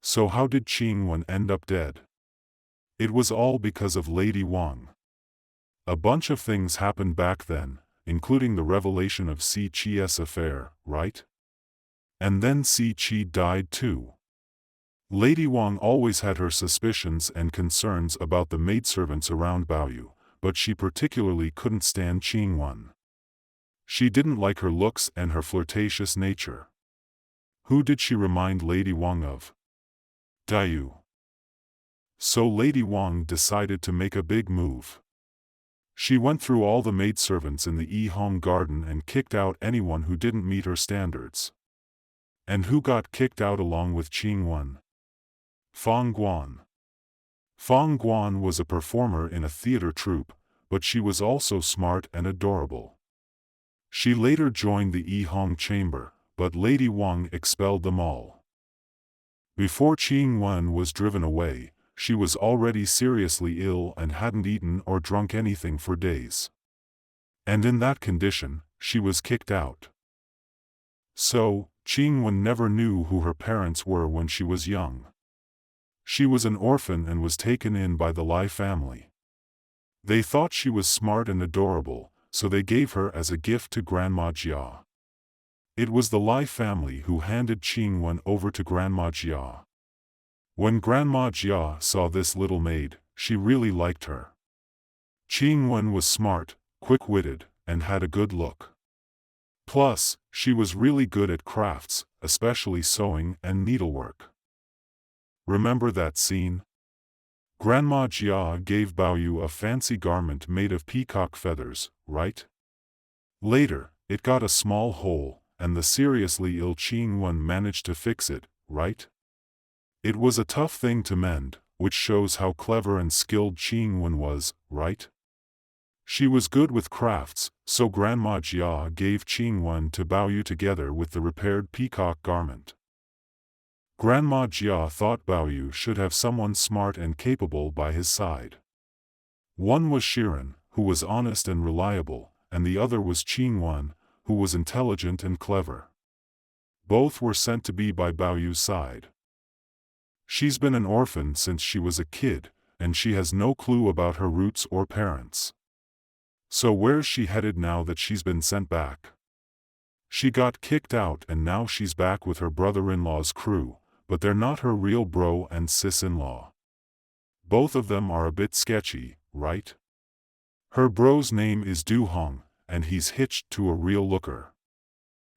So how did Qing Wen end up dead? It was all because of Lady Wang. A bunch of things happened back then, including the revelation of Si Chi's affair, right? And then Si Chi died too. Lady Wang always had her suspicions and concerns about the maidservants around Baoyu, but she particularly couldn't stand Qing Wen. She didn't like her looks and her flirtatious nature. Who did she remind Lady Wang of? Baoyu. So Lady Wang decided to make a big move. She went through all the maidservants in the Yi-Hong garden and kicked out anyone who didn't meet her standards. And who got kicked out along with Qing Wen? Fang Guan. Fang Guan was a performer in a theater troupe, but she was also smart and adorable. She later joined the Yi-Hong chamber, but Lady Wang expelled them all. Before Qing Wen was driven away, she was already seriously ill and hadn't eaten or drunk anything for days. And in that condition, she was kicked out. So, Qing Wen never knew who her parents were when she was young. She was an orphan and was taken in by the Lai family. They thought she was smart and adorable, so they gave her as a gift to Grandma Jia. It was the Lai family who handed Qing Wen over to Grandma Jia. When Grandma Jia saw this little maid, she really liked her. Qing Wen was smart, quick-witted, and had a good look. Plus, she was really good at crafts, especially sewing and needlework. Remember that scene? Grandma Jia gave Baoyu a fancy garment made of peacock feathers, right? Later, it got a small hole, and the seriously ill Qing Wen managed to fix it, right? It was a tough thing to mend, which shows how clever and skilled Qing Wen was, right? She was good with crafts, so Grandma Jia gave Qing Wen to Baoyu together with the repaired peacock garment. Grandma Jia thought Baoyu should have someone smart and capable by his side. One was Shiren, who was honest and reliable, and the other was Qing Wen, who was intelligent and clever. Both were sent to be by Baoyu's side. She's been an orphan since she was a kid, and she has no clue about her roots or parents. So where's she headed now that she's been sent back? She got kicked out and now she's back with her brother-in-law's crew, but they're not her real bro and sis-in-law. Both of them are a bit sketchy, right? Her bro's name is Du Hong, and he's hitched to a real looker.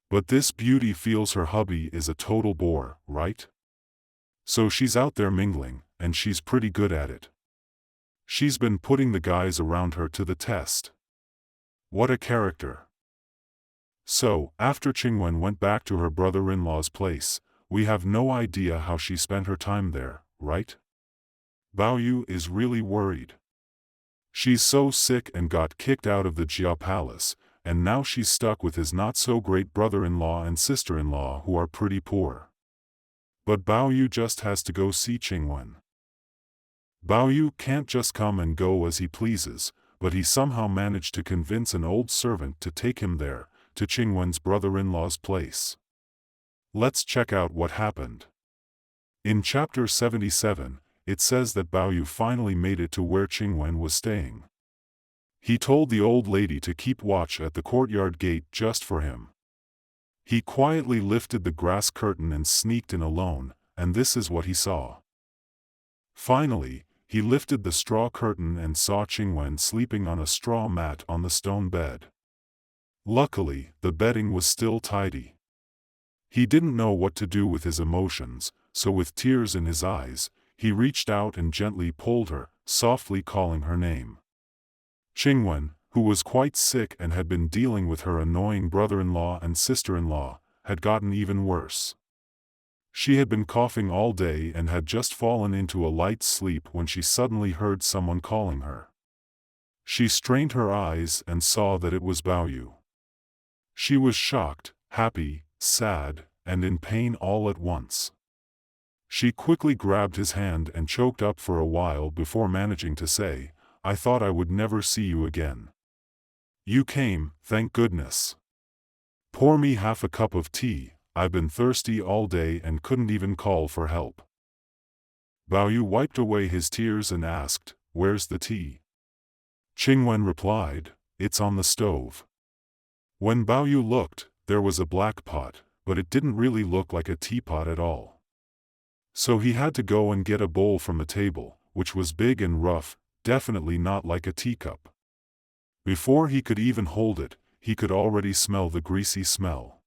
But this beauty feels her hubby is a total bore, right? So she's out there mingling, and she's pretty good at it. She's been putting the guys around her to the test. What a character. So, after Qing Wen went back to her brother-in-law's place, we have no idea how she spent her time there, right? Baoyu is really worried. She's so sick and got kicked out of the Jia palace, and now she's stuck with his not-so-great brother-in-law and sister-in-law who are pretty poor. But Baoyu just has to go see Qing Wen. Baoyu can't just come and go as he pleases, but he somehow managed to convince an old servant to take him there, to Qing Wen's brother-in-law's place. Let's check out what happened. In chapter 77, it says that Baoyu finally made it to where Qing Wen was staying. He told the old lady to keep watch at the courtyard gate just for him. He quietly lifted the grass curtain and sneaked in alone, and this is what he saw. Finally, he lifted the straw curtain and saw Qing Wen sleeping on a straw mat on the stone bed. Luckily, the bedding was still tidy. He didn't know what to do with his emotions, so with tears in his eyes, he reached out and gently pulled her, softly calling her name. Qing Wen, who was quite sick and had been dealing with her annoying brother-in-law and sister-in-law, had gotten even worse. She had been coughing all day and had just fallen into a light sleep when she suddenly heard someone calling her. She strained her eyes and saw that it was Baoyu. She was shocked, happy, sad, and in pain all at once. She quickly grabbed his hand and choked up for a while before managing to say, "I thought I would never see you again. You came, thank goodness. Pour me half a cup of tea, I've been thirsty all day and couldn't even call for help." Baoyu wiped away his tears and asked, "Where's the tea?" Qingwen replied, "It's on the stove." When Baoyu looked, there was a black pot, but it didn't really look like a teapot at all. So he had to go and get a bowl from the table, which was big and rough, definitely not like a teacup. Before he could even hold it, he could already smell the greasy smell.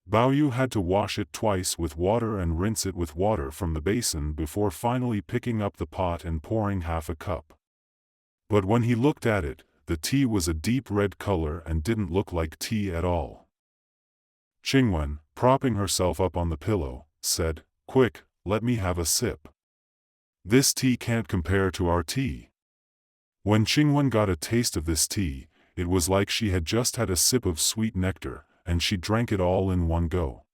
Baoyu had to wash it twice with water and rinse it with water from the basin before finally picking up the pot and pouring half a cup. But when he looked at it, the tea was a deep red color and didn't look like tea at all. Qingwen, propping herself up on the pillow, said, "Quick, let me have a sip. This tea can't compare to our tea." When Qingwen got a taste of this tea, it was like she had just had a sip of sweet nectar, and she drank it all in one go.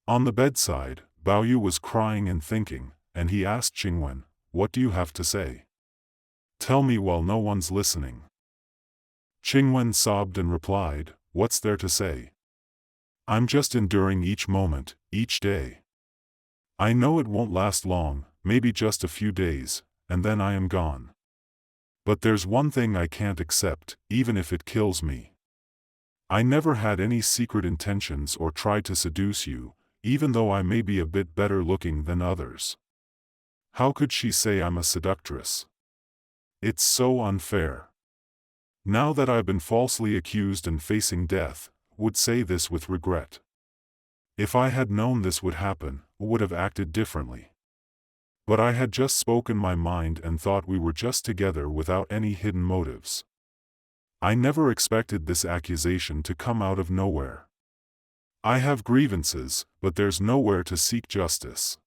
On the bedside, Baoyu was crying and thinking, and he asked Qingwen, "What do you have to say? Tell me while no one's listening." Qingwen sobbed and replied, "What's there to say? I'm just enduring each moment, each day. I know it won't last long, maybe just a few days, and then I am gone. But there's one thing I can't accept, even if it kills me. I never had any secret intentions or tried to seduce you, even though I may be a bit better looking than others. How could she say I'm a seductress? It's so unfair. Now that I've been falsely accused and facing death, would say this with regret. If I had known this would happen, would have acted differently. But I had just spoken my mind and thought we were just together without any hidden motives. I never expected this accusation to come out of nowhere. I have grievances, but there's nowhere to seek justice."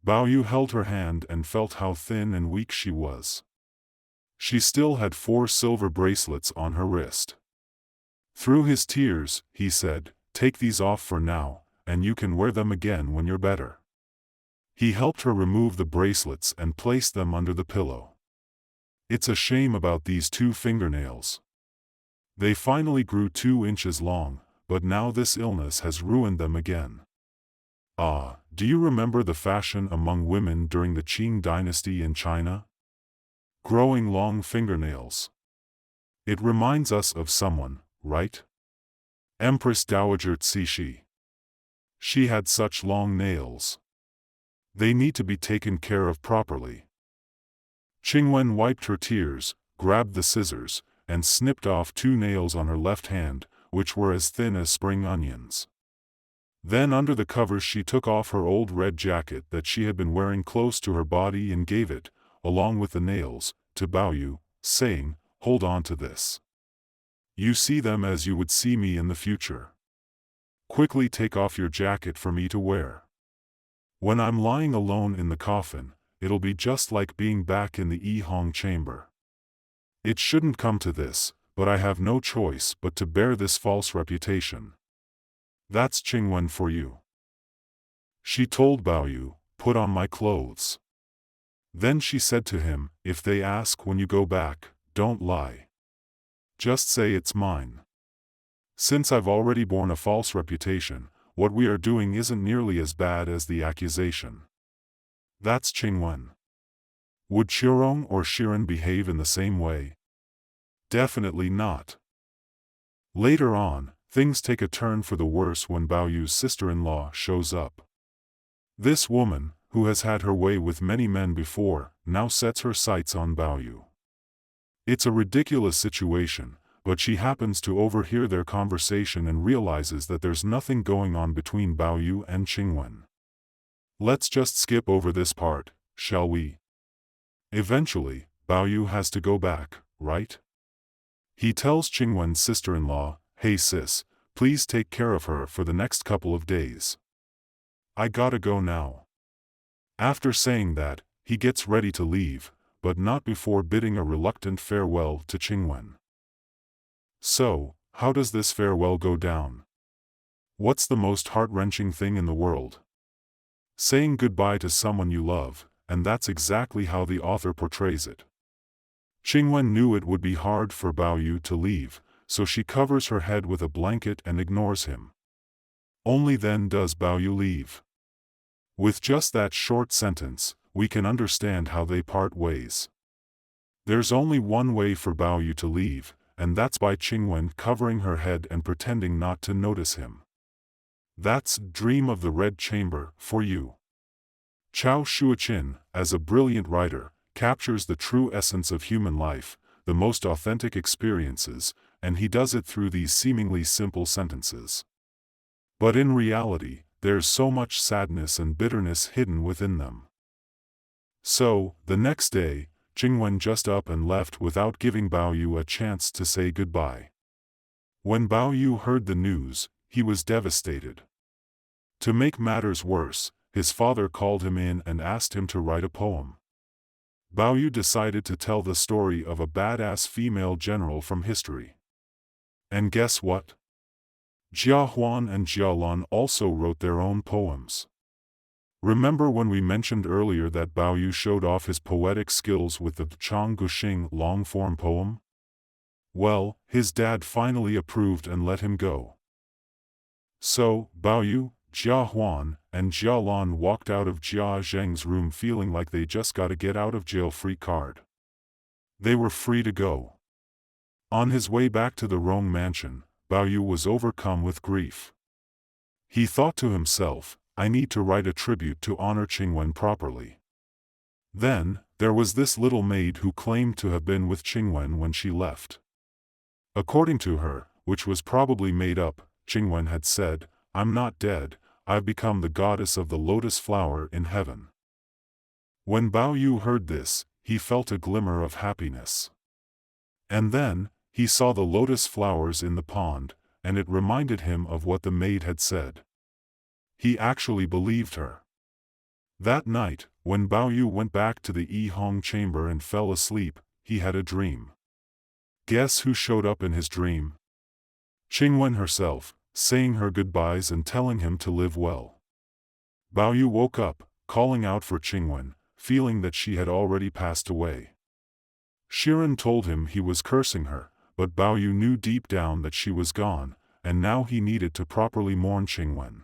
Baoyu held her hand and felt how thin and weak she was. She still had 4 silver bracelets on her wrist. Through his tears, he said, "Take these off for now, and you can wear them again when you're better." He helped her remove the bracelets and place them under the pillow. "It's a shame about these 2 fingernails. They finally grew 2 inches long, but now this illness has ruined them again. Ah, do you remember the fashion among women during the Qing dynasty in China? Growing long fingernails. It reminds us of someone, right? Empress Dowager Cixi. She had such long nails. They need to be taken care of properly." Qingwen wiped her tears, grabbed the scissors, and snipped off 2 nails on her left hand, which were as thin as spring onions. Then under the covers she took off her old red jacket that she had been wearing close to her body and gave it, along with the nails, to Baoyu, saying, "Hold on to this. You see them as you would see me in the future. Quickly take off your jacket for me to wear. When I'm lying alone in the coffin, it'll be just like being back in the Yihong chamber. It shouldn't come to this, but I have no choice but to bear this false reputation. That's Qingwen for you." She told Baoyu, "Put on my clothes." Then she said to him, "If they ask when you go back, don't lie. Just say it's mine. Since I've already borne a false reputation, what we are doing isn't nearly as bad as the accusation." That's Qingwen. Would Qirong or Shiren behave in the same way? Definitely not. Later on, things take a turn for the worse when Baoyu's sister-in-law shows up. This woman, who has had her way with many men before, now sets her sights on Baoyu. It's a ridiculous situation, but she happens to overhear their conversation and realizes that there's nothing going on between Baoyu and Qingwen. Let's just skip over this part, shall we? Eventually, Baoyu has to go back, right? He tells Qingwen's sister-in-law, "Hey sis, please take care of her for the next couple of days. I gotta go now." After saying that, he gets ready to leave, but not before bidding a reluctant farewell to Qingwen. So, how does this farewell go down? What's the most heart-wrenching thing in the world? Saying goodbye to someone you love, and that's exactly how the author portrays it. Qingwen knew it would be hard for Baoyu to leave, so she covers her head with a blanket and ignores him. Only then does Baoyu leave. With just that short sentence, we can understand how they part ways. There's only one way for Baoyu to leave, and that's by Qingwen covering her head and pretending not to notice him. That's Dream of the Red Chamber for you. Cao Xueqin, as a brilliant writer, captures the true essence of human life, the most authentic experiences, and he does it through these seemingly simple sentences. But in reality, there's so much sadness and bitterness hidden within them. So, the next day, Qingwen just up and left without giving Baoyu a chance to say goodbye. When Baoyu heard the news, he was devastated. To make matters worse, his father called him in and asked him to write a poem. Baoyu decided to tell the story of a badass female general from history. And guess what? Jia Huan and Jia Lan also wrote their own poems. Remember when we mentioned earlier that Baoyu showed off his poetic skills with the Chang Guxing long-form poem? Well, his dad finally approved and let him go. So, Baoyu, Jia Huan, and Jia Lan walked out of Jia Zheng's room feeling like they just got a get-out-of-jail-free card. They were free to go. On his way back to the Rong mansion, Baoyu was overcome with grief. He thought to himself, I need to write a tribute to honor Qingwen properly. Then, there was this little maid who claimed to have been with Qingwen when she left. According to her, which was probably made up, Qingwen had said, I'm not dead, I've become the goddess of the lotus flower in heaven. When Baoyu heard this, he felt a glimmer of happiness. And then, he saw the lotus flowers in the pond, and it reminded him of what the maid had said. He actually believed her. That night, when Baoyu went back to the Yi Hong chamber and fell asleep, he had a dream. Guess who showed up in his dream? Qingwen herself, saying her goodbyes and telling him to live well. Baoyu woke up, calling out for Qingwen, feeling that she had already passed away. Shiren told him he was cursing her, but Baoyu knew deep down that she was gone, and now he needed to properly mourn Qingwen.